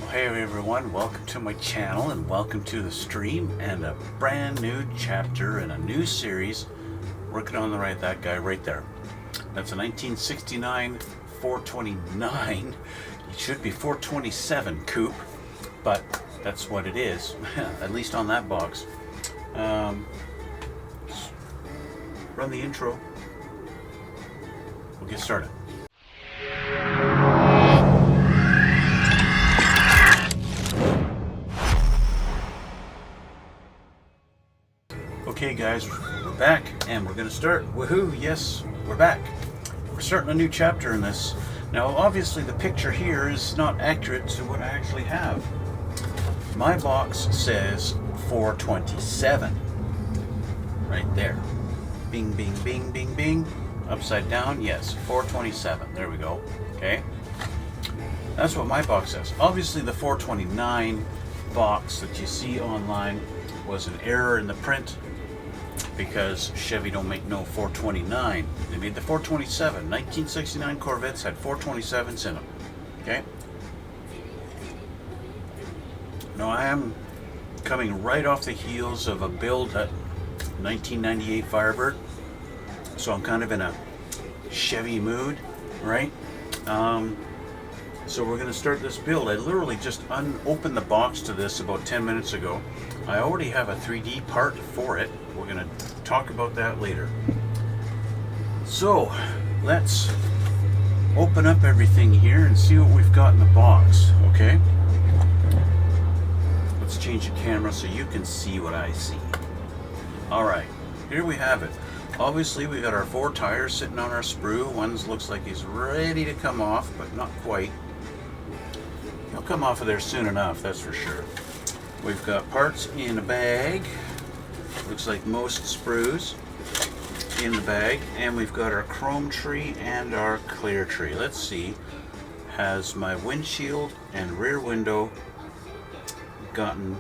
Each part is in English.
Hey everyone, welcome to my channel and welcome to the stream and a brand new chapter in a new series. Working on the right, that guy right there. That's a 1969 429. It should be 427 coupe, but that's what it is, at least on that box. Run the intro. We'll get started. Okay guys, we're back and we're going to start. Woohoo, yes, we're back. We're starting a new chapter in this. Now obviously the picture here is not accurate to what I actually have. My box says 427. Right there. Bing, bing, bing, bing, bing. Upside down, yes, 427. There we go. Okay. That's what my box says. Obviously the 429 box that you see online was an error in the print, because Chevy don't make no 429. They made the 427. 1969 Corvettes had 427s in them. Okay? Now I am coming right off the heels of a build at 1998 Firebird. So I'm kind of in a Chevy mood, right? So we're going to start this build. I literally just unopened the box to this about 10 minutes ago. I already have a 3D part for it. We're going to talk about that later. So let's open up everything here and see what we've got in the box, okay? Let's change the camera so you can see what I see. Alright, here we have it. Obviously we got our 4 tires sitting on our sprue. One looks like he's ready to come off, but not quite. He'll come off of there soon enough, that's for sure. We've got parts in a bag. Looks like most sprues in the bag. And we've got our chrome tree and our clear tree. Let's see. Has my windshield and rear window gotten...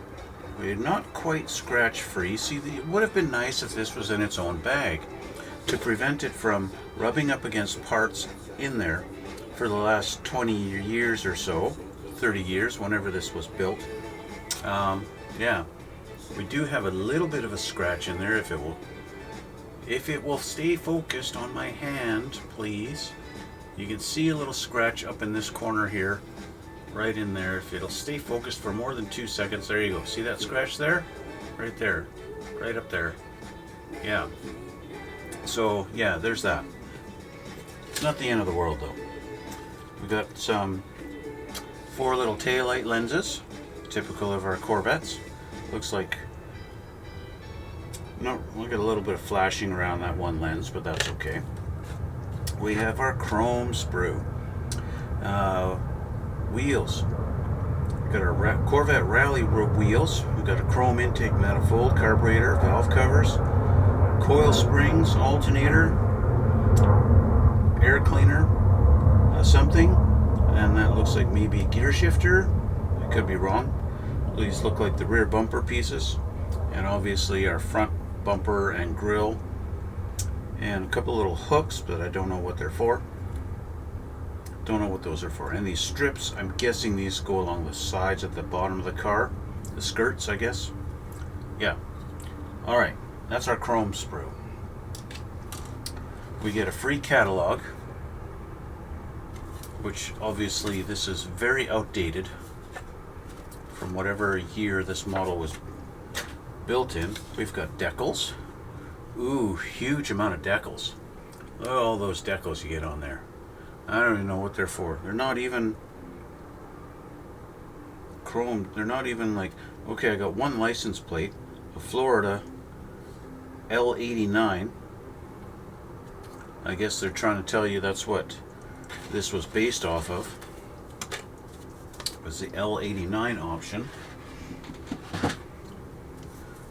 We're not quite scratch free. See, it would have been nice if this was in its own bag to prevent it from rubbing up against parts in there for the last 20 years or so, 30 years, whenever this was built. Yeah, we do have a little bit of a scratch in there. If it will stay focused on my hand, please. You can see a little scratch up in this corner here. Right in there. If it'll stay focused for more than 2 seconds, there you go. See that scratch there? Right there. Right up there. Yeah. So, yeah, there's that. It's not the end of the world, though. We got some 4 little taillight lenses, typical of our Corvettes. Looks like... No, we got a little bit of flashing around that one lens, but that's okay. We have our chrome sprue. Wheels. We've got our Corvette Rally wheels. We've got a chrome intake manifold, carburetor, valve covers, coil springs, alternator, air cleaner, something, and that looks like maybe a gear shifter. I could be wrong. These look like the rear bumper pieces, and obviously our front bumper and grille, and a couple little hooks, but I don't know what they're for. Don't know what those are for. And these strips, I'm guessing these go along the sides at the bottom of the car. The skirts, I guess. Yeah. Alright, that's our chrome sprue. We get a free catalog, which obviously this is very outdated from whatever year this model was built in. We've got decals. Ooh, huge amount of decals. Look at all those decals you get on there. I don't even know what they're for. They're not even chrome. They're not even like... Okay, I got one license plate, a Florida L89. I guess they're trying to tell you that's what this was based off of. It was the L89 option.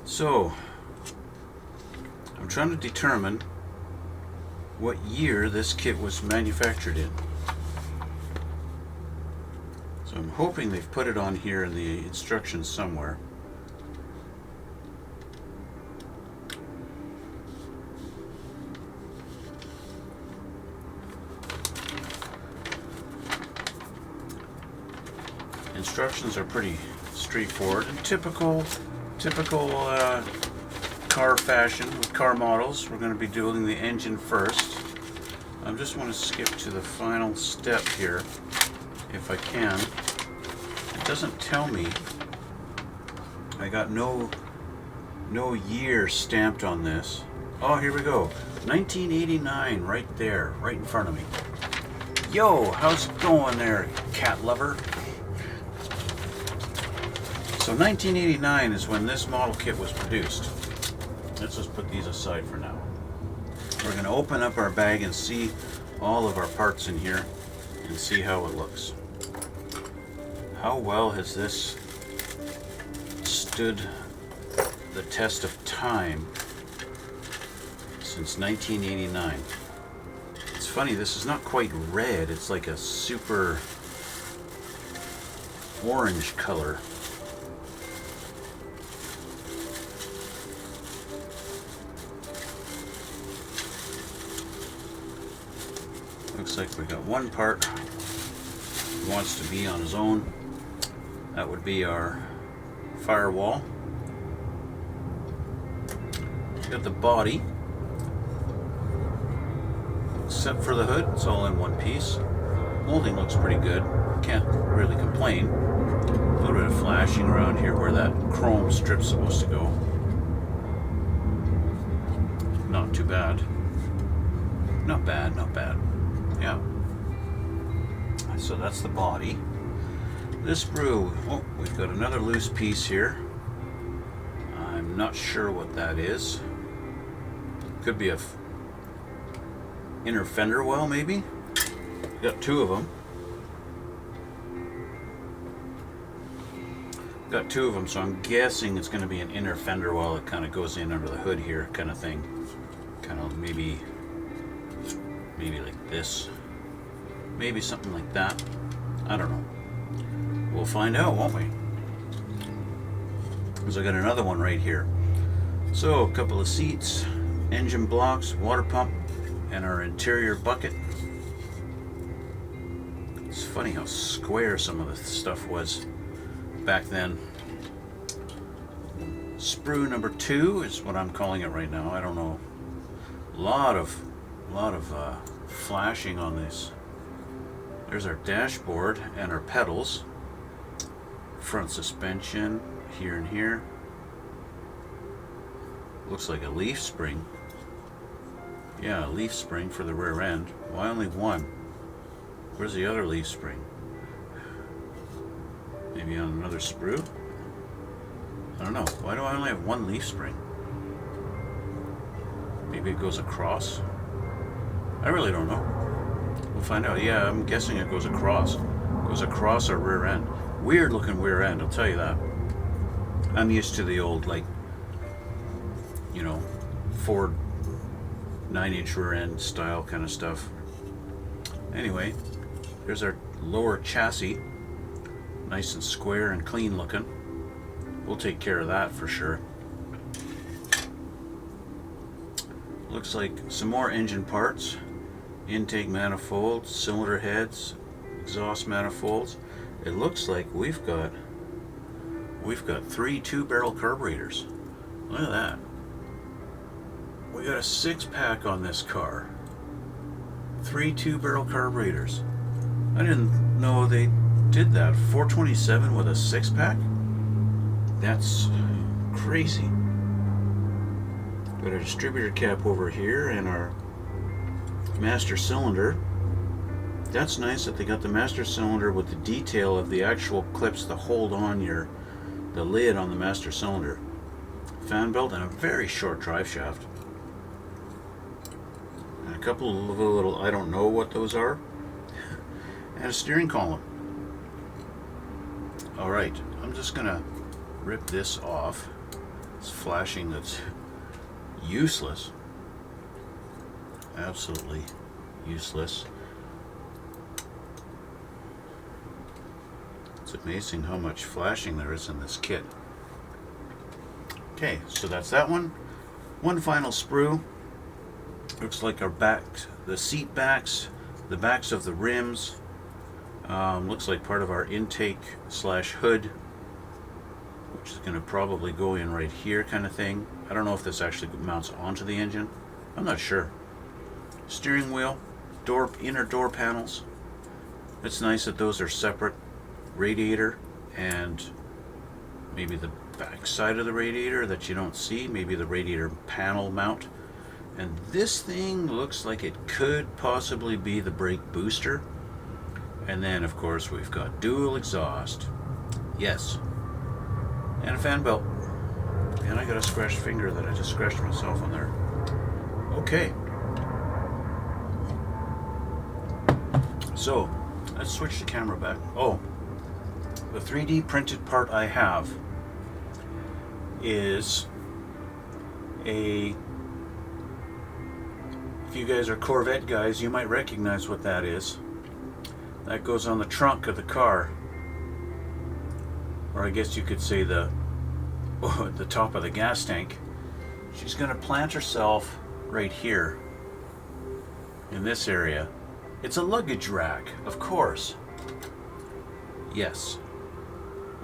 So, I'm trying to determine what year this kit was manufactured in. So I'm hoping they've put it on here in the instructions somewhere. Instructions are pretty straightforward and typical car fashion with car models. We're going to be doing the engine first. I just want to skip to the final step here if I can. It doesn't tell me. I got no year stamped on this. Oh, here we go. 1989 right there, right in front of me. Yo, how's it going there, cat lover? So 1989 is when this model kit was produced. Let's just put these aside for now. We're going to open up our bag and see all of our parts in here and see how it looks. How well has this stood the test of time since 1989? It's funny, this is not quite red, it's like a super orange color. Looks like we got one part who wants to be on his own. That would be our firewall. Got the body. Except for the hood, it's all in one piece. Molding looks pretty good. Can't really complain. A little bit of flashing around here where that chrome strip's supposed to go. Not too bad. Not bad, not bad. Yeah. So that's the body. This sprue, oh, we've got another loose piece here. I'm not sure what that is. Could be a inner fender well, maybe. Got two of them. Got two of them, so I'm guessing it's going to be an inner fender well that kind of goes in under the hood here, kind of thing. Kind of maybe like this. Maybe something like that. I don't know. We'll find out, won't we? Because I got another one right here. So a couple of seats, engine blocks, water pump, and our interior bucket. It's funny how square some of the stuff was back then. Sprue number 2 is what I'm calling it right now. I don't know. A lot of flashing on this. There's our dashboard and our pedals. Front suspension here and here. Looks like a leaf spring. Yeah, a leaf spring for the rear end. Why only one? Where's the other leaf spring? Maybe on another sprue? I don't know. Why do I only have one leaf spring? Maybe it goes across? I really don't know. We'll find out. Yeah, I'm guessing it goes across. It goes across our rear end. Weird looking rear end, I'll tell you that. I'm used to the old, like, you know, Ford 9-inch rear end style kind of stuff. Anyway, there's our lower chassis. Nice and square and clean looking. We'll take care of that for sure. Looks like some more engine parts. Intake manifolds, cylinder heads, exhaust manifolds. It looks like we've got 3 2-barrel carburetors. Look at that. We got a 6-pack on this car. 3 2-barrel carburetors. I didn't know they did that. 427 with a 6-pack? That's crazy. Got our distributor cap over here and our master cylinder. That's nice that they got the master cylinder with the detail of the actual clips to hold on the lid on the master cylinder. Fan belt and a very short drive shaft. And a couple of little, I don't know what those are. And a steering column. Alright, I'm just gonna rip this off. It's flashing, that's useless. Absolutely useless. It's amazing how much flashing there is in this kit. Okay, so that's that one. One final sprue. Looks like our backs, the seat backs, the backs of the rims, Looks like part of our intake slash hood, which is going to probably go in right here kind of thing. I don't know if this actually mounts onto the engine. I'm not sure. Steering wheel, inner door panels. It's nice that those are separate. Radiator and maybe the back side of the radiator that you don't see, maybe the radiator panel mount. And this thing looks like it could possibly be the brake booster. And then of course we've got dual exhaust. Yes. And a fan belt. And I got a scratched finger that I just scratched myself on there. Okay. So, let's switch the camera back. Oh, the 3D printed part I have is if you guys are Corvette guys, you might recognize what that is. That goes on the trunk of the car. Or I guess you could say the top of the gas tank. She's going to plant herself right here in this area. It's a luggage rack, of course. Yes.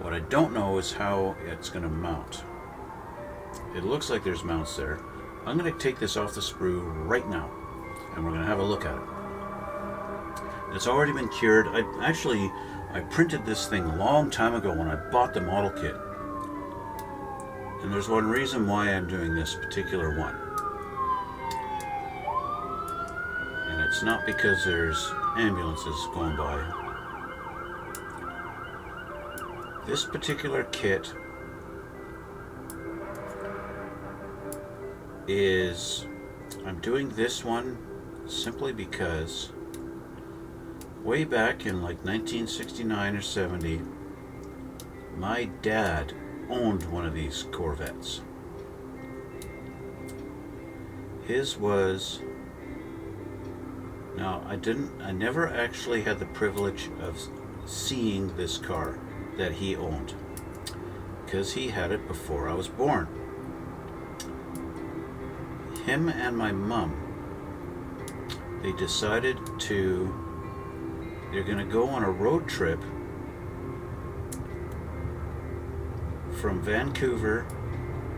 What I don't know is how it's going to mount. It looks like there's mounts there. I'm going to take this off the sprue right now, and we're going to have a look at it. It's already been cured. I printed this thing a long time ago when I bought the model kit. And there's one reason why I'm doing this particular one. And it's not because there's ambulances going by. This particular kit I'm doing this one simply because way back in like 1969 or 70, my dad owned one of these Corvettes. His was, now I never actually had the privilege of seeing this car that he owned, because he had it before I was born. Him and my mom, they decided they're going to go on a road trip from Vancouver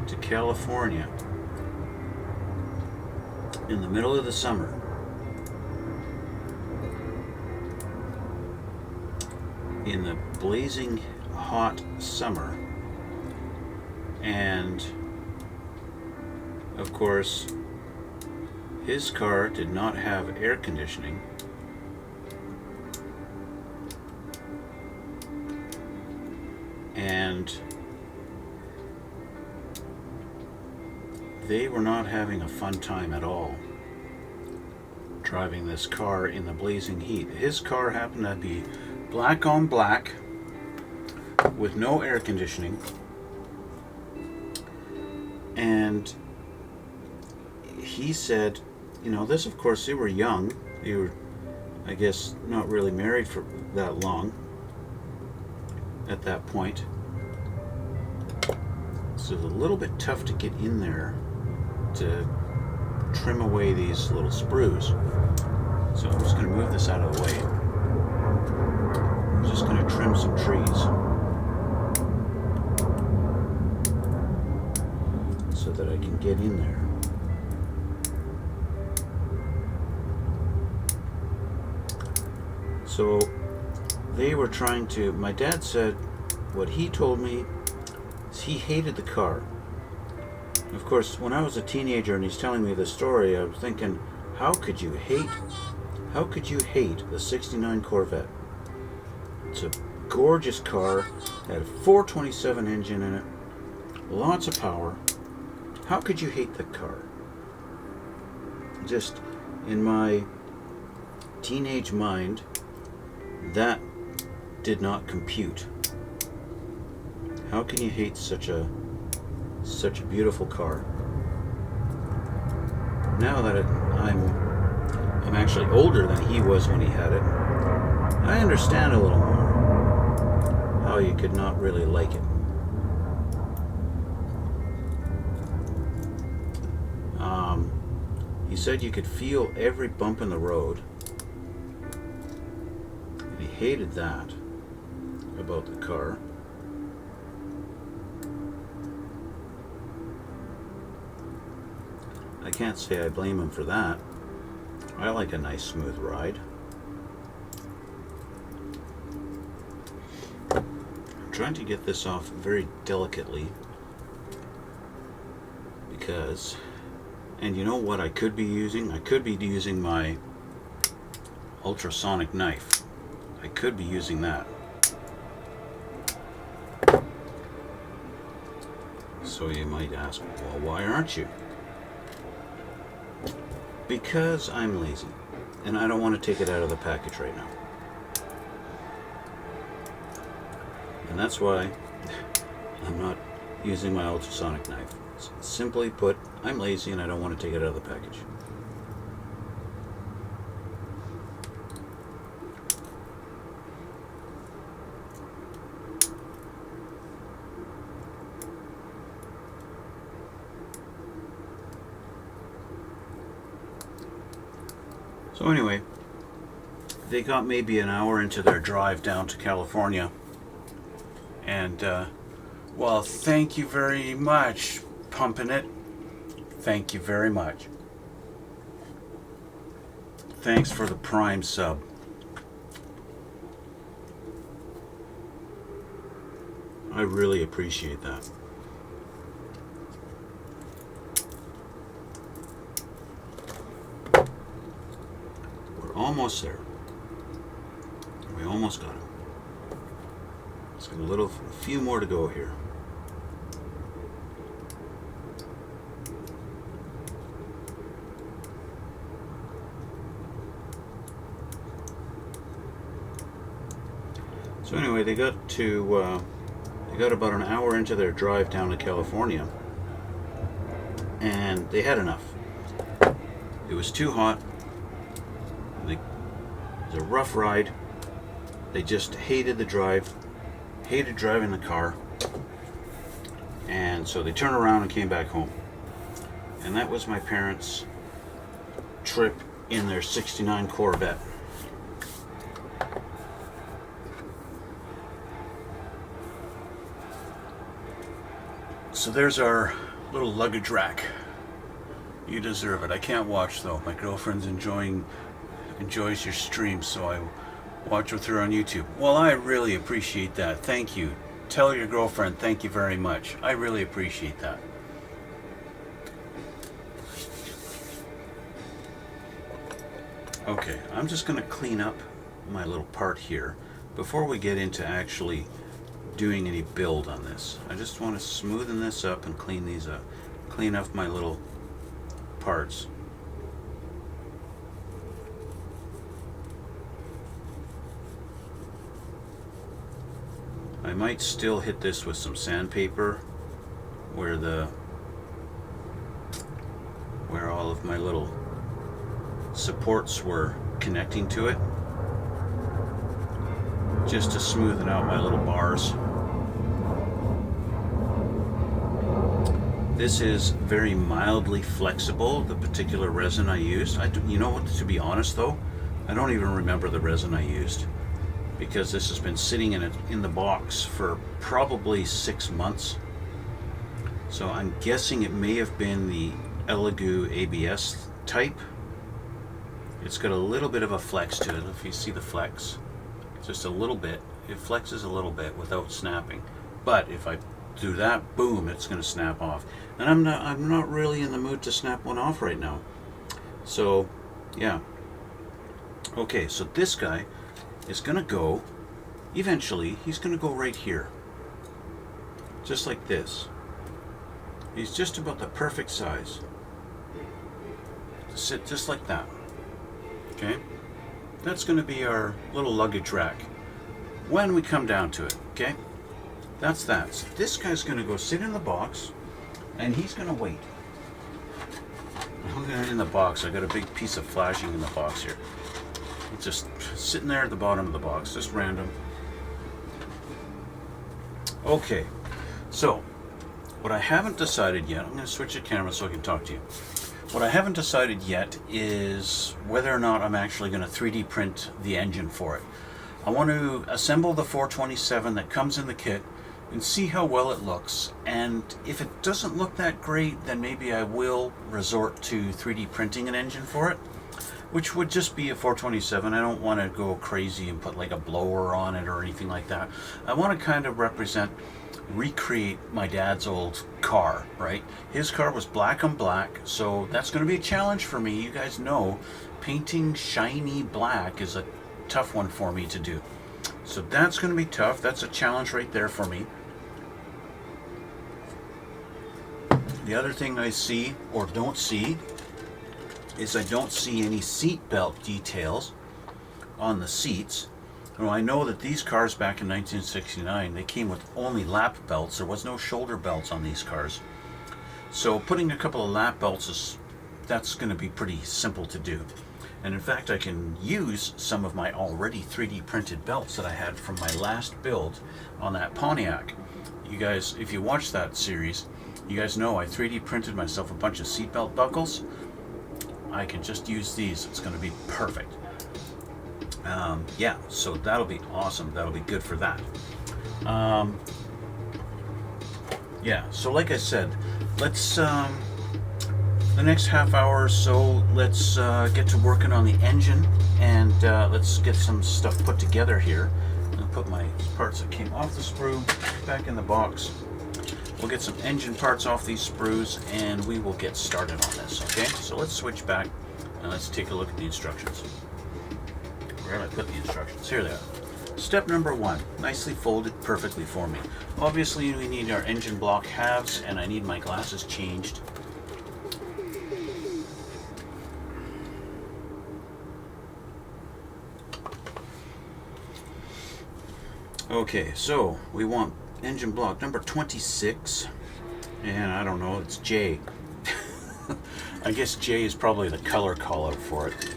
to California in the middle of the summer. In the blazing hot summer. And of course, his car did not have air conditioning. And they were not having a fun time at all driving this car in the blazing heat. His car happened to be black on black with no air conditioning. And he said, you know, this, of course, they were young. They were, I guess, not really married for that long at that point. So it's a little bit tough to get in there to trim away these little sprues. So I'm just going to move this out of the way. I'm just going to trim some trees so that I can get in there. So they were trying to, my dad said, what he told me is he hated the car. Of course, when I was a teenager and he's telling me this story, I was thinking, how could you hate the 69 Corvette? It's a gorgeous car, had a 427 engine in it, lots of power. How could you hate the car? Just in my teenage mind, that did not compute. How can you hate such a beautiful car? Now that I'm actually older than he was when he had it, I understand a little more how you could not really like it. He said you could feel every bump in the road. And he hated that about the car. I can't say I blame him for that. I like a nice smooth ride. I'm trying to get this off very delicately because, and you know what I could be using? I could be using my ultrasonic knife. I could be using that. So you might ask, well, why aren't you? Because I'm lazy and I don't want to take it out of the package right now. And that's why I'm not using my ultrasonic knife. Simply put, I'm lazy and I don't want to take it out of the package. So anyway, they got maybe an hour into their drive down to California, and well, thank you very much, Pumping It. Thank you very much. Thanks for the Prime sub. I really appreciate that. Almost there. We almost got him. Let's get a few more to go here. So anyway, they got about an hour into their drive down to California, and they had enough. It was too hot. It was a rough ride. They just hated the drive, hated driving the car, and so they turned around and came back home. And that was my parents' trip in their '69 Corvette. So there's our little luggage rack. You deserve it. I can't watch though. My girlfriend's enjoys your stream, so I watch with her on YouTube. Well, I really appreciate that. Thank you. Tell your girlfriend thank you very much. I really appreciate that. Okay, I'm just going to clean up my little part here before we get into actually doing any build on this. I just want to smoothen this up and clean these up. Clean up my little parts. I might still hit this with some sandpaper where all of my little supports were connecting to it, just to smoothen out my little bars. This is very mildly flexible, the particular resin I used. You know what, to be honest though, I don't even remember the resin I used, because this has been sitting in the box for probably 6 months. So I'm guessing it may have been the Elegoo ABS type. It's got a little bit of a flex to it. If you see the flex, just a little bit. It flexes a little bit without snapping. But if I do that, boom, it's going to snap off. And I'm not really in the mood to snap one off right now. So, yeah. Okay, so this guy is going to go, eventually, he's going to go right here. Just like this. He's just about the perfect size to sit just like that. Okay? That's going to be our little luggage rack when we come down to it. Okay? That's that. So this guy's going to go sit in the box, and he's going to wait. Look at it in the box. I got a big piece of flashing in the box here. It's just sitting there at the bottom of the box, just random. Okay, so what I haven't decided yet, I'm going to switch the camera so I can talk to you. What I haven't decided yet is whether or not I'm actually going to 3D print the engine for it. I want to assemble the 427 that comes in the kit and see how well it looks. And if it doesn't look that great, then maybe I will resort to 3D printing an engine for it, which would just be a 427. I don't want to go crazy and put like a blower on it or anything like that. I want to kind of recreate my dad's old car, right? His car was black on black, so that's going to be a challenge for me. You guys know painting shiny black is a tough one for me to do. So that's going to be tough. That's a challenge right there for me. The other thing I see or don't see is I don't see any seat belt details on the seats. Well, I know that these cars back in 1969, they came with only lap belts. There was no shoulder belts on these cars. So putting a couple of lap belts that's going to be pretty simple to do. And in fact, I can use some of my already 3D printed belts that I had from my last build on that Pontiac. You guys, if you watch that series, you guys know I 3D printed myself a bunch of seatbelt buckles. I can just use these. It's going to be perfect. Yeah, so that'll be awesome. That'll be good for that. Yeah, so like I said, let's the next half hour or so, let's get to working on the engine, and let's get some stuff put together here. I'll put my parts that came off the sprue back in the box. We'll get some engine parts off these sprues, and we will get started on this, okay? So let's switch back, and let's take a look at the instructions. Where did I put the instructions? Here they are. Step number 1, nicely folded perfectly for me. Obviously, we need our engine block halves, and I need my glasses changed. Okay, so we want engine block number 26, and I don't know, it's J. I guess J is probably the color call out for it.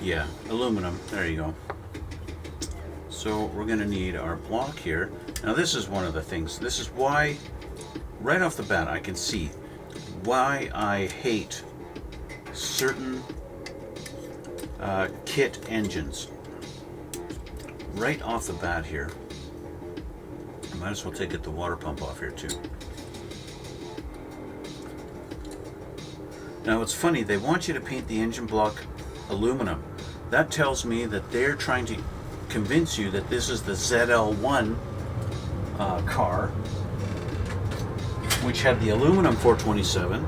Yeah, aluminum, there you go. So we're going to need our block here. Now this is one of the things, this is why, right off the bat, I can see why I hate certain kit engines. Right off the bat here. I might as well take the water pump off here too. Now it's funny, they want you to paint the engine block aluminum. That tells me that they're trying to convince you that this is the ZL1 car, which had the aluminum 427,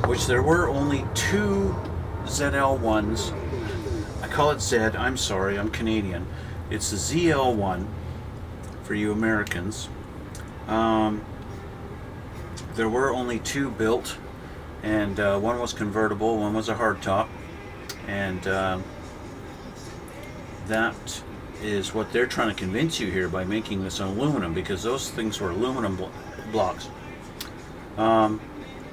which there were only 2 ZL1s. I call it Z, I'm sorry, I'm Canadian. It's the ZL1 for you Americans. There were only 2 built, and one was convertible, one was a hardtop, and that is what they're trying to convince you here by making this aluminum, because those things were aluminum blocks.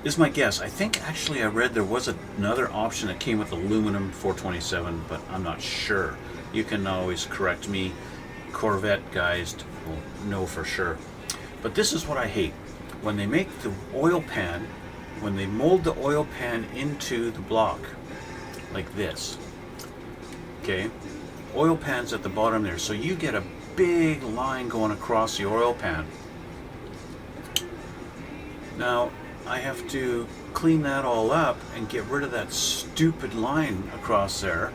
This is my guess. I think actually I read there was another option that came with aluminum 427, but I'm not sure. You can always correct me. Corvette guys will know for sure. But this is what I hate. When they make the oil pan, when they mold the oil pan into the block, like this. Okay? Oil pan's at the bottom there, so you get a big line going across the oil pan. Now, I have to clean that all up and get rid of that stupid line across there,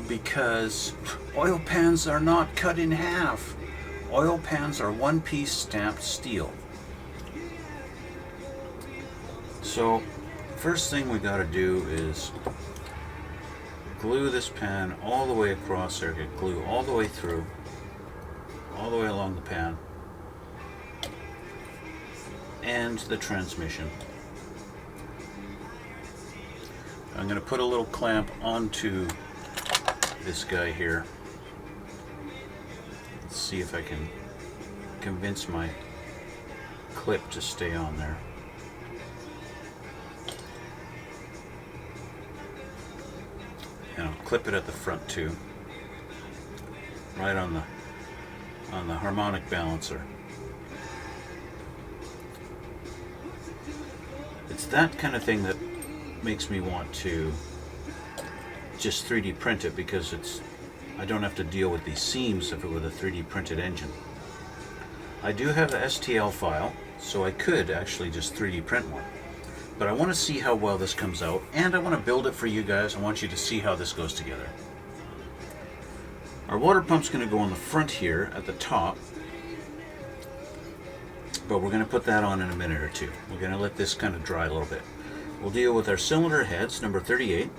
because oil pans are not cut in half. Oil pans are one-piece stamped steel. So, first thing we got to do is glue this pan all the way across there. Get glue all the way through, all the way along the pan, and the transmission. I'm going to put a little clamp onto this guy here. Let's see if I can convince my clip to stay on there. And I'll clip it at the front too, right on the harmonic balancer. It's that kind of thing that makes me want to just 3D print it because I don't have to deal with these seams if it were the 3D printed engine. I do have the STL file, so I could actually just 3D print one. But I want to see how well this comes out, and I want to build it for you guys. I want you to see how this goes together. Our water pump's going to go on the front here at the top, but we're going to put that on in a minute or two. We're going to let this kind of dry a little bit. We'll deal with our cylinder heads, number 38.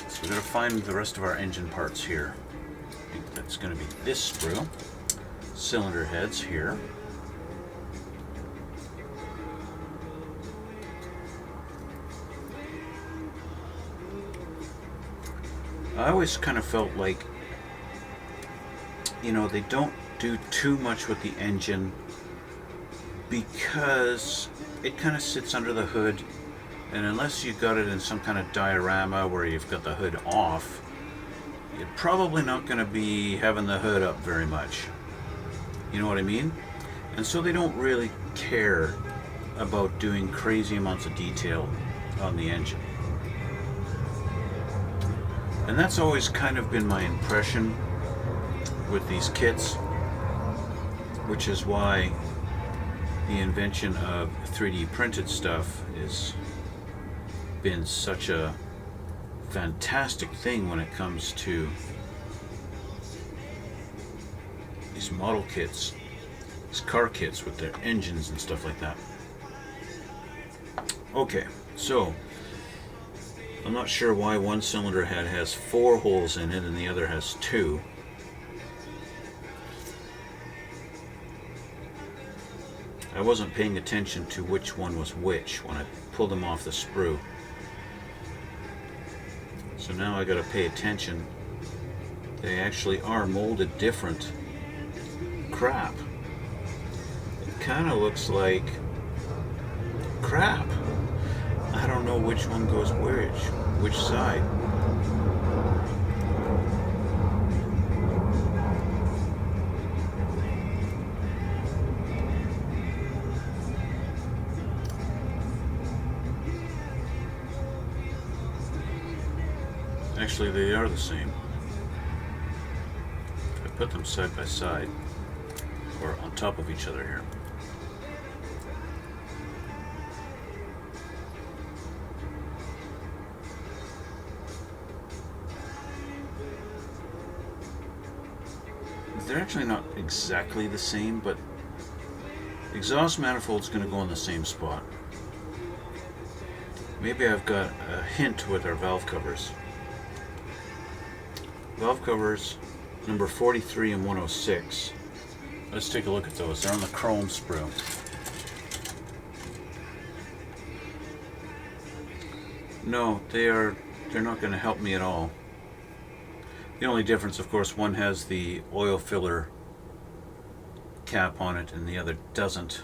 So we're going to find the rest of our engine parts here. I think that's going to be this sprue. Cylinder heads here. I always kind of felt like, you know, they don't do too much with the engine because it kind of sits under the hood, and unless you've got it in some kind of diorama where you've got the hood off, you're probably not going to be having the hood up very much. You know what I mean? And so they don't really care about doing crazy amounts of detail on the engine. And that's always kind of been my impression with these kits, which is why the invention of 3D printed stuff has been such a fantastic thing when it comes to these model kits, these car kits with their engines and stuff like that. Okay, so I'm not sure why one cylinder head has 4 holes in it and the other has 2. I wasn't paying attention to which one was which when I pulled them off the sprue. So now I gotta pay attention. They actually are molded different. Crap. It kinda looks like crap. I don't know which one goes which side. Actually, they are the same. If I put them side by side, or on top of each other here. They're actually not exactly the same, but the exhaust manifold's going to go in the same spot. Maybe I've got a hint with our valve covers. Valve covers number 43 and 106. Let's take a look at those. They're on the chrome sprue. No, they're not going to help me at all. The only difference, of course, one has the oil filler cap on it and the other doesn't.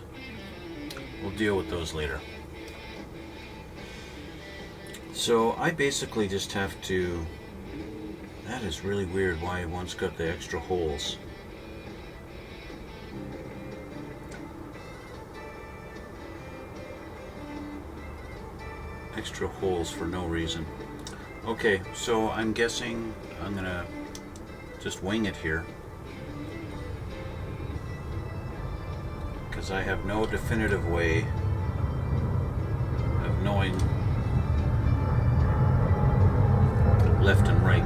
We'll deal with those later. So I basically just have to... That is really weird why one's got the extra holes. Extra holes for no reason. Okay, so I'm guessing I'm gonna just wing it here, because I have no definitive way of knowing left and right.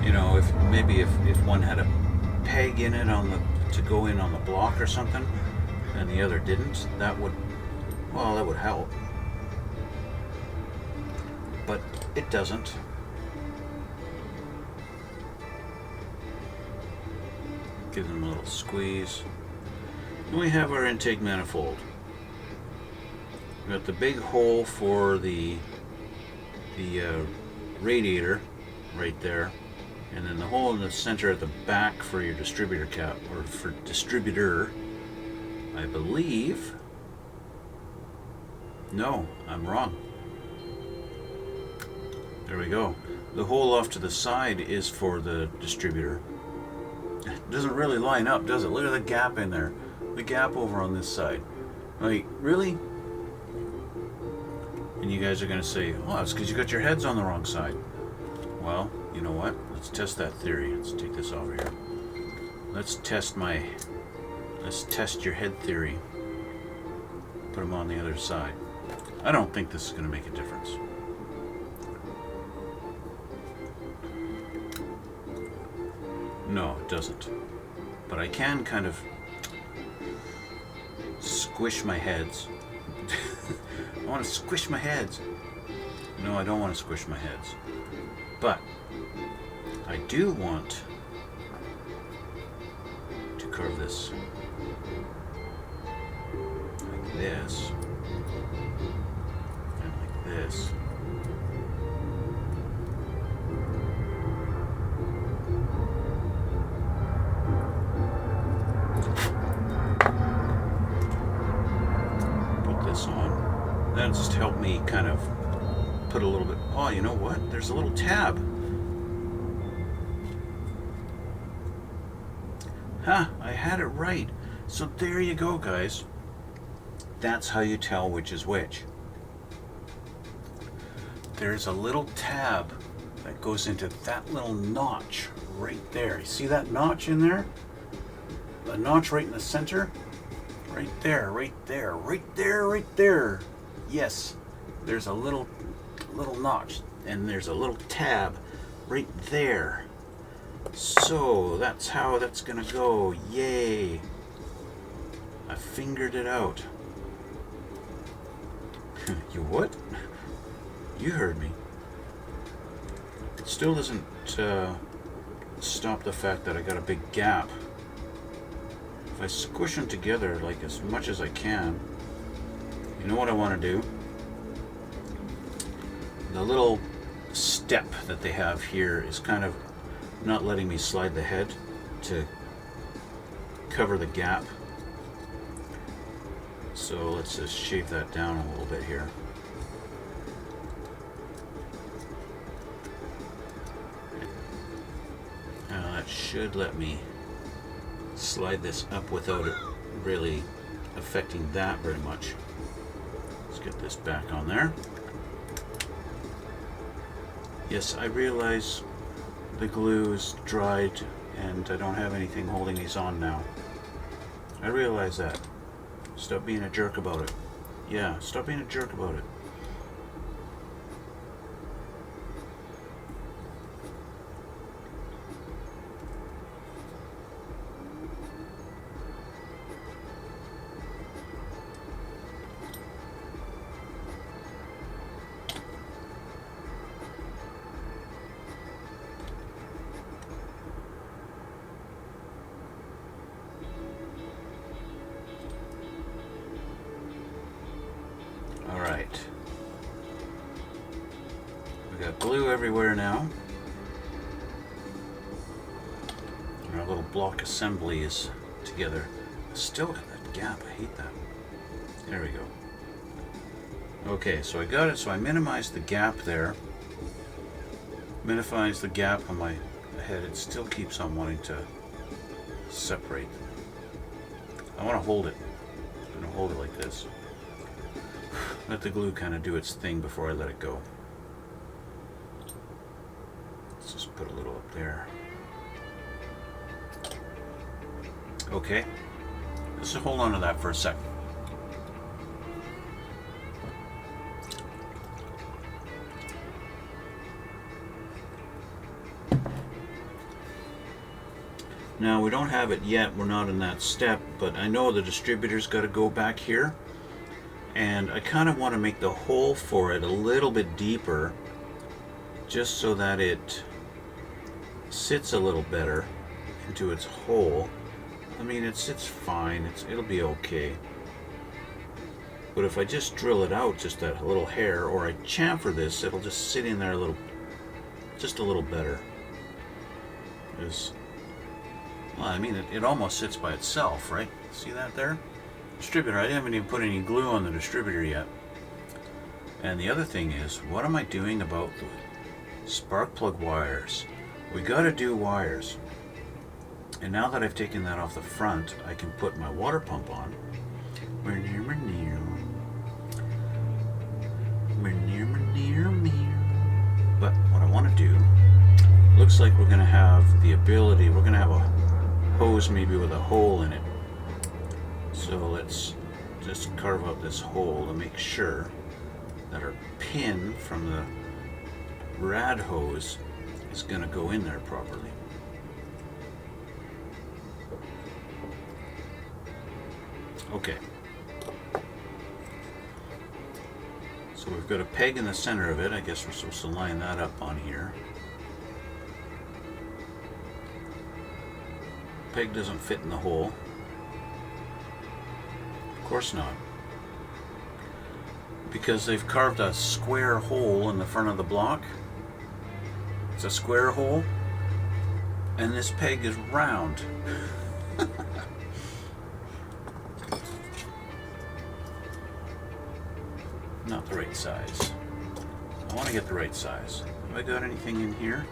You know, if one had a peg in it to go in on the block or something, and the other didn't, that would help. But it doesn't. Give them a little squeeze. And we have our intake manifold. We've got the big hole for the radiator right there, and then the hole in the center at the back for your distributor cap, or for distributor, I believe. No, I'm wrong. There we go. The hole off to the side is for the distributor. It doesn't really line up, does it? Look at the gap in there. the gap over on this side. Like, really? And you guys are going to say, oh, it's because you got your heads on the wrong side. Well, you know what? Let's test that theory. Let's take this over here. Let's test your head theory. Put them on the other side. I don't think this is going to make a difference. No, it doesn't. But I can kind of squish my heads. I want to squish my heads. No, I don't want to squish my heads. But I do want to curve this like this and like this. Put this on. That'll just help me kind of put a little bit. Oh, you know what? There's a little tab. Huh, I had it right. So there you go, guys. That's how you tell which is which. There's a little tab that goes into that little notch right there. You see that notch in there? The notch right in the center? Right there, right there, right there, right there. Yes, there's a little notch, and there's a little tab right there. So that's how that's gonna go. Yay! I fingered it out. You what? You heard me. It still doesn't stop the fact that I got a big gap. If I squish them together like as much as I can, you know what I want to do? The little step that they have here is kind of not letting me slide the head to cover the gap. So let's just shave that down a little bit here. Now that should let me slide this up without it really affecting that very much. Let's get this back on there. Yes, I realize the glue is dried and I don't have anything holding these on now. I realize that. Stop being a jerk about it. Yeah, stop being a jerk about it. Alright. We got glue everywhere now. And our little block assembly is together. Still got that gap. I hate that. There we go. Okay, so I got it. So I minimized the gap there. Minimize the gap on my head. It still keeps on wanting to separate. I want to hold it. I'm going to hold it like this. Let the glue kind of do its thing before I let it go. Let's just put a little up there. Okay. Let's just hold on to that for a second. Now we don't have it yet, we're not in that step, but I know the distributor's got to go back here. And I kind of want to make the hole for it a little bit deeper, just so that it sits a little better into its hole. I mean, it sits fine, it'll be okay. But if I just drill it out, just that little hair, or I chamfer this, it'll just sit in there just a little better. Well, I mean, it almost sits by itself, right? See that there? Distributor, I haven't even put any glue on the distributor yet. And the other thing is, what am I doing about the spark plug wires? We got to do wires. And now that I've taken that off the front, I can put my water pump on. But what I want to do, looks like we're going to have the ability, we're going to have a hose maybe with a hole in it. So let's just carve out this hole to make sure that our pin from the rad hose is going to go in there properly. Okay. So we've got a peg in the center of it. I guess we're supposed to line that up on here. Peg doesn't fit in the hole. Of course not. Because they've carved a square hole in the front of the block. It's a square hole. And this peg is round. Not the right size. I want to get the right size. Have I got anything in here?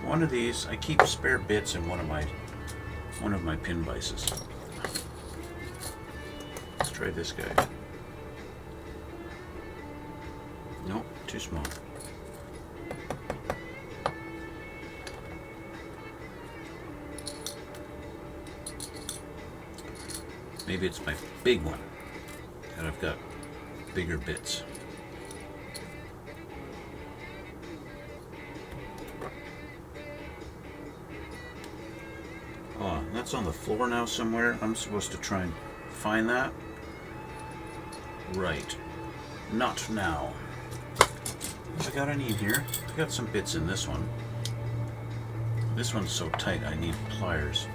One of these, I keep spare bits in one of my pin vices. Let's try this guy. Nope, too small. Maybe it's my big one that I've got bigger bits. Oh, that's on the floor now somewhere. I'm supposed to try and find that. Right. Not now. Have I got any in here? I got some bits in this one. This one's so tight I need pliers.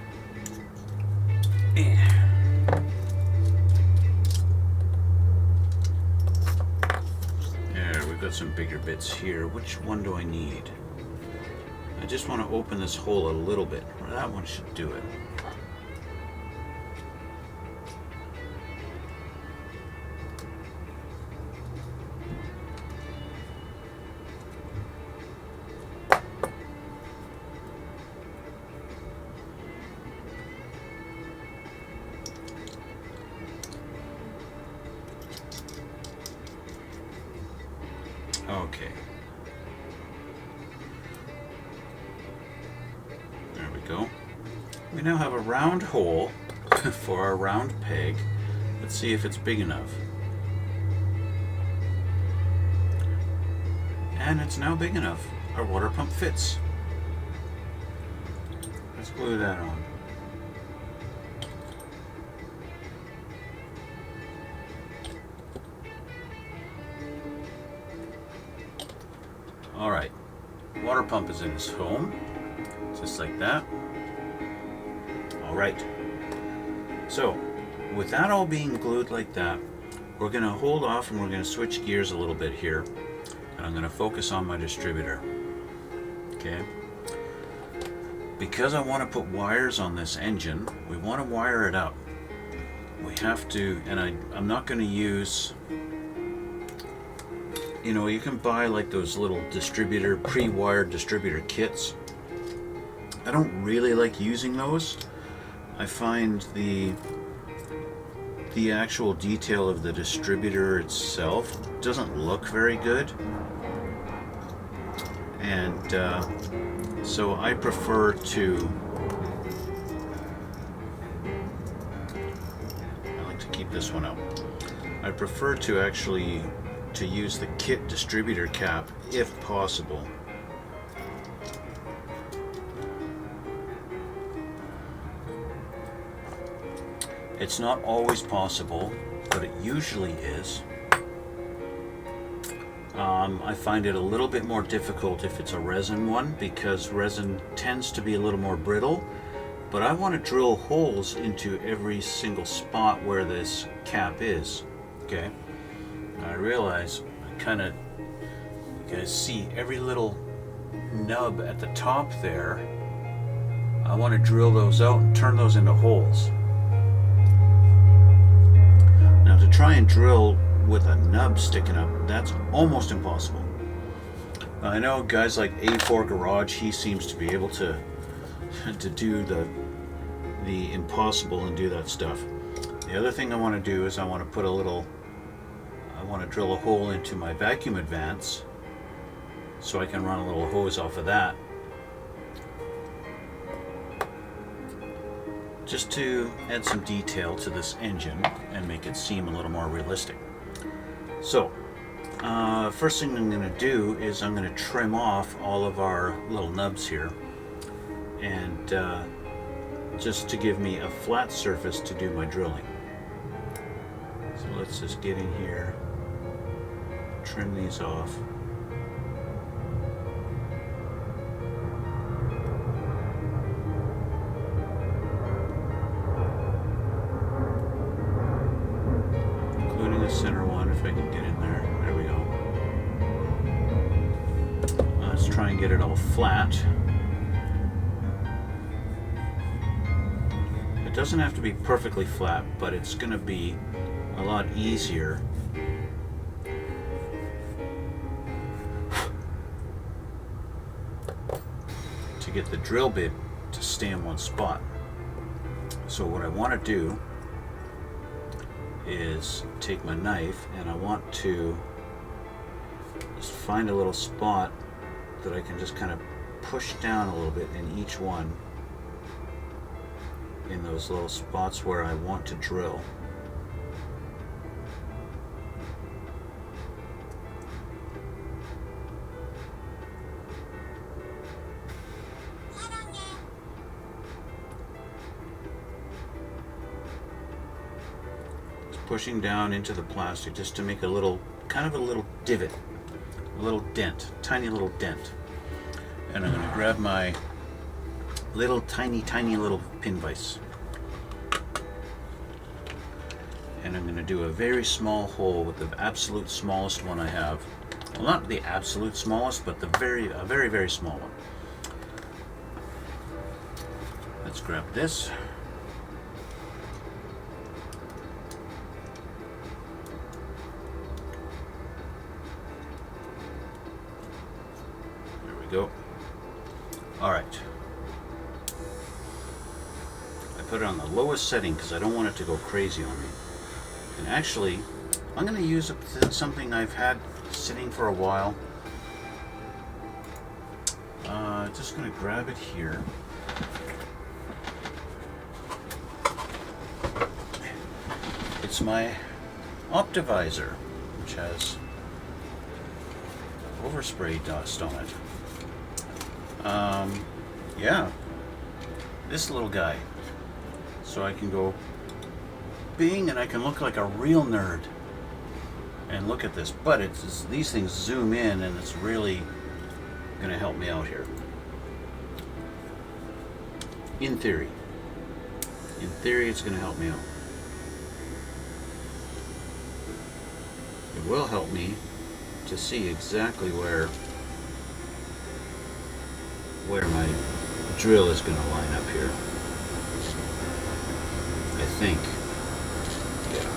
Got some bigger bits here. Which one do I need? I just want to open this hole a little bit. That one should do it. Okay. There we go. We now have a round hole for our round peg. Let's see if it's big enough. And it's now big enough. Our water pump fits. Let's glue that on. Alright, water pump is in its home, just like that. Alright, so with that all being glued like that, we're going to hold off and we're going to switch gears a little bit here. And I'm going to focus on my distributor. Okay. Because I want to put wires on this engine, we want to wire it up. We have to, and I'm not going to use... You know, you can buy like those little distributor, pre-wired distributor kits. I don't really like using those. I find the actual detail of the distributor itself doesn't look very good. And so I prefer to... I like to keep this one out. I prefer to actually to use the kit distributor cap if possible. It's not always possible, but it usually is. I find it a little bit more difficult if it's a resin one, because resin tends to be a little more brittle, but I want to drill holes into every single spot where this cap is. Okay. I realize you guys see every little nub at the top there. I want to drill those out and turn those into holes. Now to try and drill with a nub sticking up, that's almost impossible. I know guys like A4 Garage, he seems to be able to to do the impossible and do that stuff. The other thing I want to do is I want to drill a hole into my vacuum advance so I can run a little hose off of that, just to add some detail to this engine and make it seem a little more realistic. So first thing I'm going to do is I'm going to trim off all of our little nubs here, and just to give me a flat surface to do my drilling. So let's just get in here, trim these off. Including the center one, if I can get in there. There we go. Let's try and get it all flat. It doesn't have to be perfectly flat, but it's going to be a lot easier to get the drill bit to stay in one spot. So what I want to do is take my knife, and I want to just find a little spot that I can just kind of push down a little bit in each one, in those little spots where I want to drill. Just pushing down into the plastic just to make a little, kind of a little divot, a little dent, tiny little dent. And I'm going to grab my little tiny little pin vise, and I'm going to do a very small hole with the absolute smallest one I have. Well, not the absolute smallest, but a very small one. Let's grab this. There we go. All right. Put it on the lowest setting because I don't want it to go crazy on me. And actually, I'm going to use something I've had sitting for a while. Just going to grab it here. It's my Optivisor, which has overspray dust on it. Yeah, this little guy. So I can go bing, and I can look like a real nerd. And look at this, but these things zoom in, and it's really going to help me out here. In theory, it's going to help me out. It will help me to see exactly where my drill is going to line up here. I think. Yeah.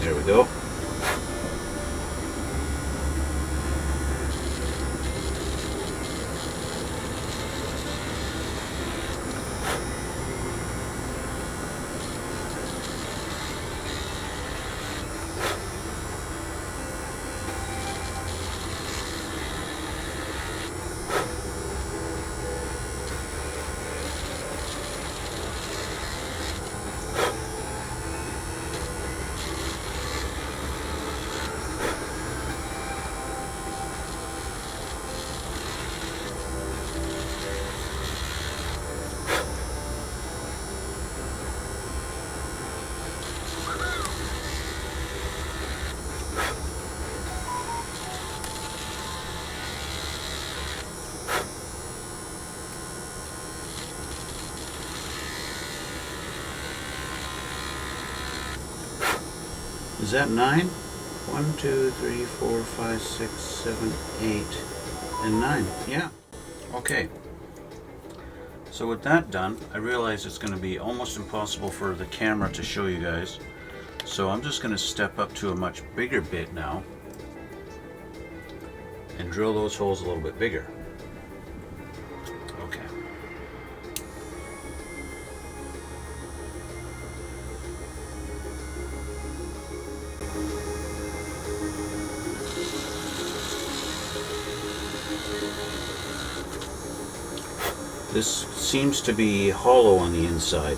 There we go. Is that 9? 1, 2, 3, 4, 5, 6, 7, 8, and 9. Yeah. Okay. So with that done, I realize it's going to be almost impossible for the camera to show you guys. So I'm just going to step up to a much bigger bit now and drill those holes a little bit bigger. This seems to be hollow on the inside,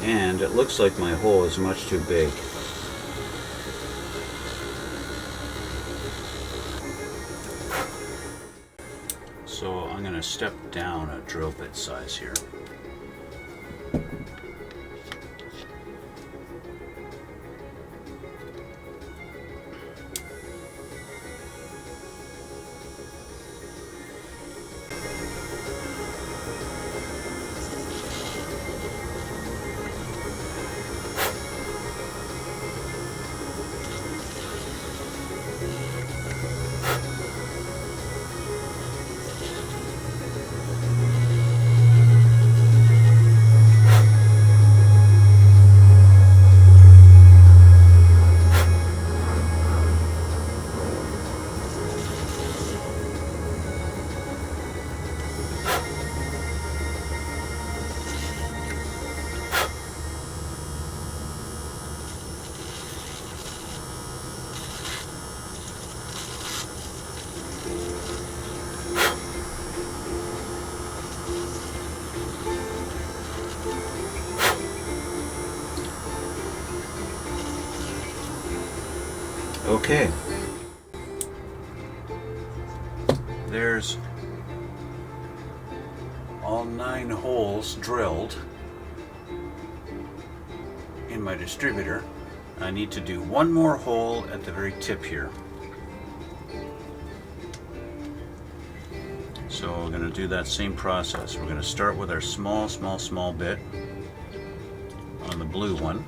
and it looks like my hole is much too big. So I'm going to step down a drill bit size here. Okay, there's all 9 holes drilled in my distributor. I need to do one more hole at the very tip here. So we're going to do that same process. We're going to start with our small bit on the blue one.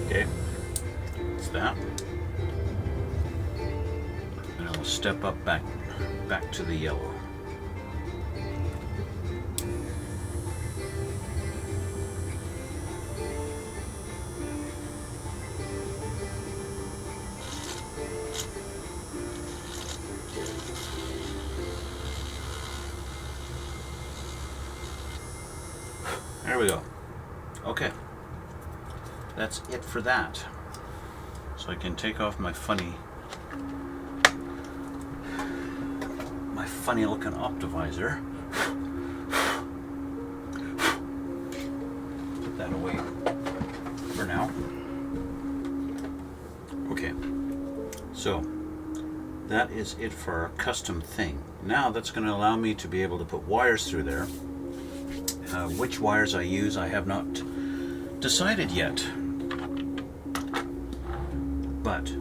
Okay, it's that. And I'll step up back to the yellow. There we go. Okay. That's it for that. So I can take off my funny looking optivisor. Put that away for now. Okay. So that is it for our custom thing. Now that's going to allow me to be able to put wires through there. Which wires I use, I have not decided yet. But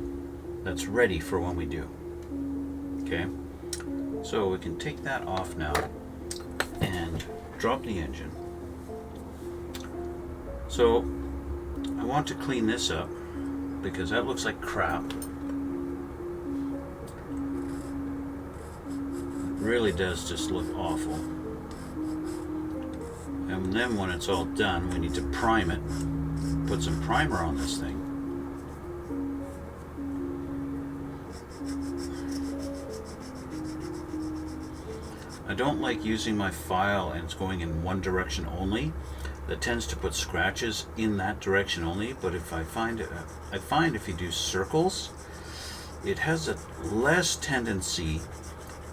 that's ready for when we do. Okay, so we can take that off now and drop the engine. So I want to clean this up because that looks like crap. It really does just look awful. And then when it's all done, we need to prime it. Put some primer on this thing. I don't like using my file and it's going in one direction only. That tends to put scratches in that direction only, but if I find if you do circles, it has a less tendency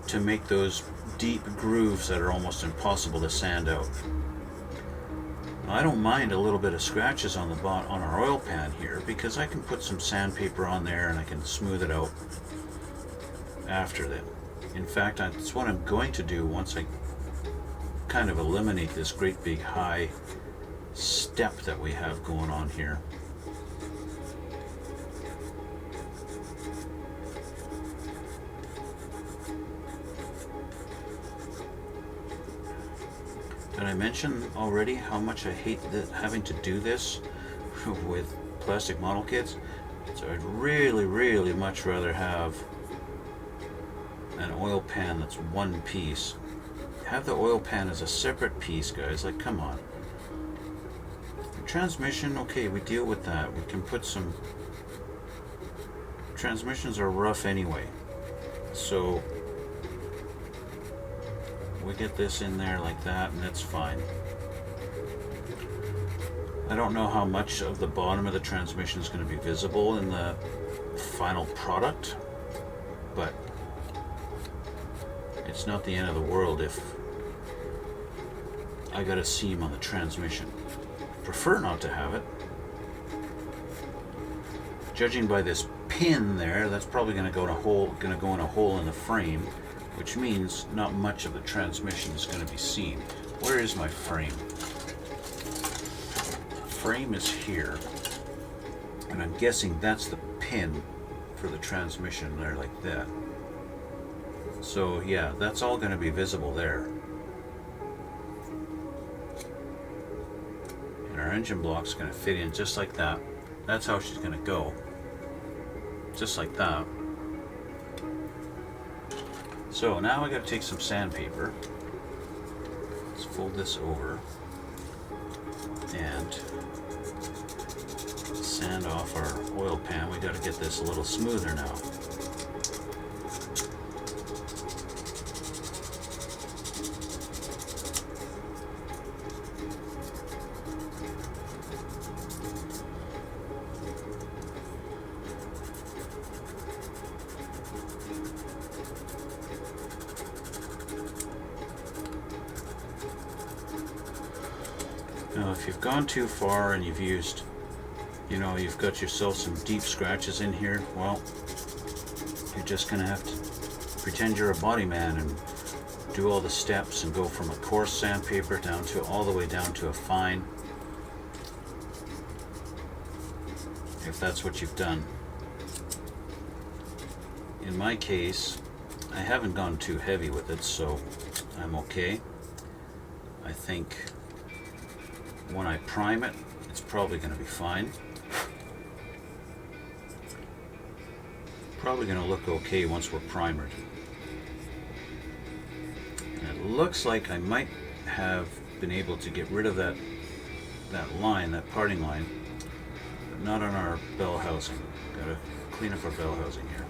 to make those deep grooves that are almost impossible to sand out. I don't mind a little bit of scratches on the on our oil pan here because I can put some sandpaper on there and I can smooth it out after that. In fact, that's what I'm going to do once I kind of eliminate this great big high step that we have going on here. Did I mention already how much I hate having to do this with plastic model kits? So I'd really much rather have an oil pan that's one piece. Have the oil pan as a separate piece, guys. Like, come on. You're Transmission, okay, we deal with that. We can put some... Transmissions are rough anyway. So we get this in there like that, and that's fine. I don't know how much of the bottom of the transmission is going to be visible in the final product, but it's not the end of the world if I got a seam on the transmission. Prefer not to have it. Judging by this pin there, that's probably going to go in a hole in the frame, which means not much of the transmission is going to be seen. Where is my frame? Frame is here, and I'm guessing that's the pin for the transmission there, like that. So yeah, that's all going to be visible there. And our engine block's going to fit in just like that. That's how she's going to go. Just like that. So now I got to take some sandpaper. Let's fold this over and sand off our oil pan. We got to get this a little smoother now. Now, if you've gone too far and you've got yourself some deep scratches in here, well, you're just going to have to pretend you're a body man and do all the steps and go from a coarse sandpaper down to all the way down to a fine, if that's what you've done. In my case, I haven't gone too heavy with it, so I'm okay. I think when I prime it, it's probably going to be fine. Probably going to look okay once we're primered. And it looks like I might have been able to get rid of that line, that parting line, but not on our bell housing. Got to clean up our bell housing here.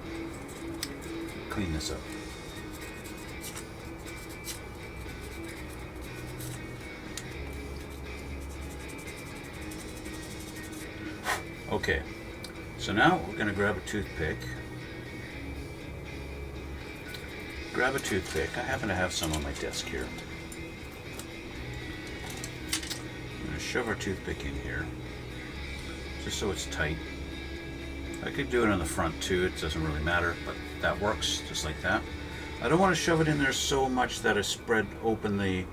Clean this up. Okay, so now we're going to grab a toothpick. Grab a toothpick. I happen to have some on my desk here. I'm going to shove our toothpick in here, just so it's tight. I could do it on the front too, it doesn't really matter, but that works just like that. I don't want to shove it in there so much that I spread open the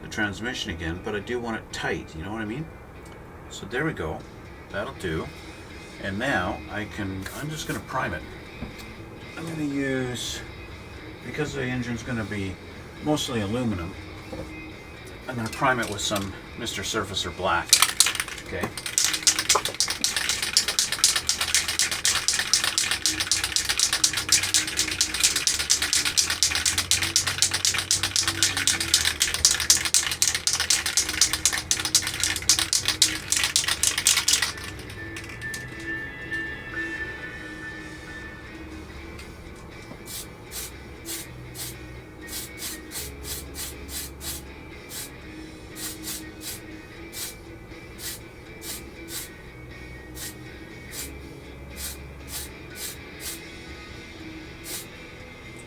transmission again, but I do want it tight, you know what I mean? So there we go. That'll do. And now I'm just going to prime it. I'm going to use, because the engine's going to be mostly aluminum, I'm going to prime it with some Mr. Surfacer Black. Okay.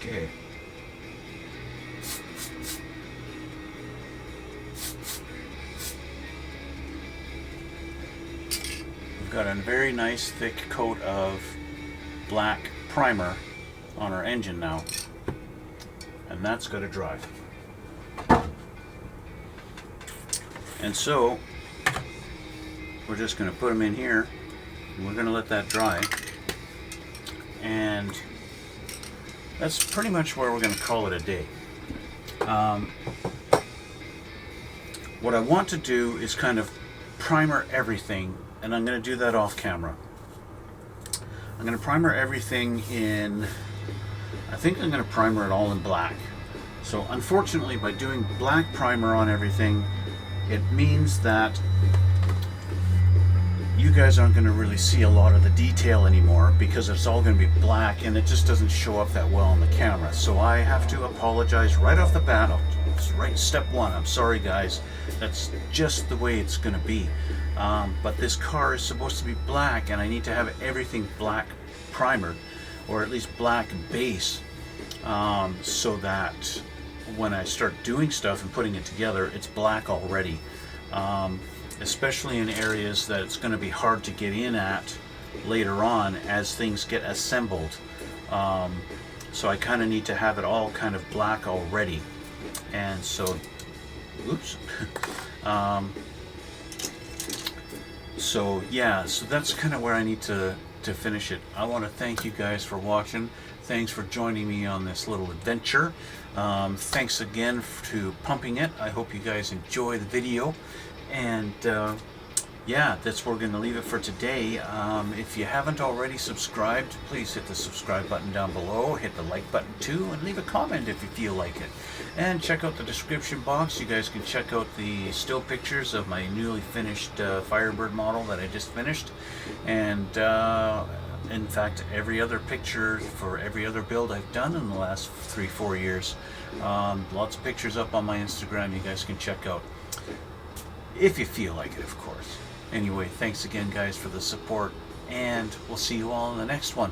Okay. We've got a very nice thick coat of black primer on our engine now, and that's got to dry. And so we're just going to put them in here, and we're going to let that dry, and that's pretty much where we're going to call it a day. What I want to do is kind of primer everything, and I'm going to do that off camera. I'm going to primer everything in, I think I'm going to primer it all in black. So unfortunately, by doing black primer on everything, it means that you guys aren't going to really see a lot of the detail anymore because it's all going to be black and it just doesn't show up that well on the camera. So I have to apologize right off the bat. Right, step one, I'm sorry guys, that's just the way it's going to be. But this car is supposed to be black and I need to have everything black primer, or at least black base, so that when I start doing stuff and putting it together, it's black already. Especially in areas that it's going to be hard to get in at later on as things get assembled. So I kind of need to have it all kind of black already. And so, oops. So yeah, so that's kind of where I need to finish it. I want to thank you guys for watching. Thanks for joining me on this little adventure. Thanks again to Pumping It. I hope you guys enjoy the video. And yeah, that's where we're going to leave it for today. If you haven't already subscribed, please hit the subscribe button down below. Hit the like button too, and leave a comment if you feel like it. And check out the description box. You guys can check out the still pictures of my newly finished Firebird model that I just finished. And in fact, every other picture for every other build I've done in the last 3-4 years. Lots of pictures up on my Instagram you guys can check out. If you feel like it, of course. Anyway, thanks again, guys, for the support, and we'll see you all in the next one.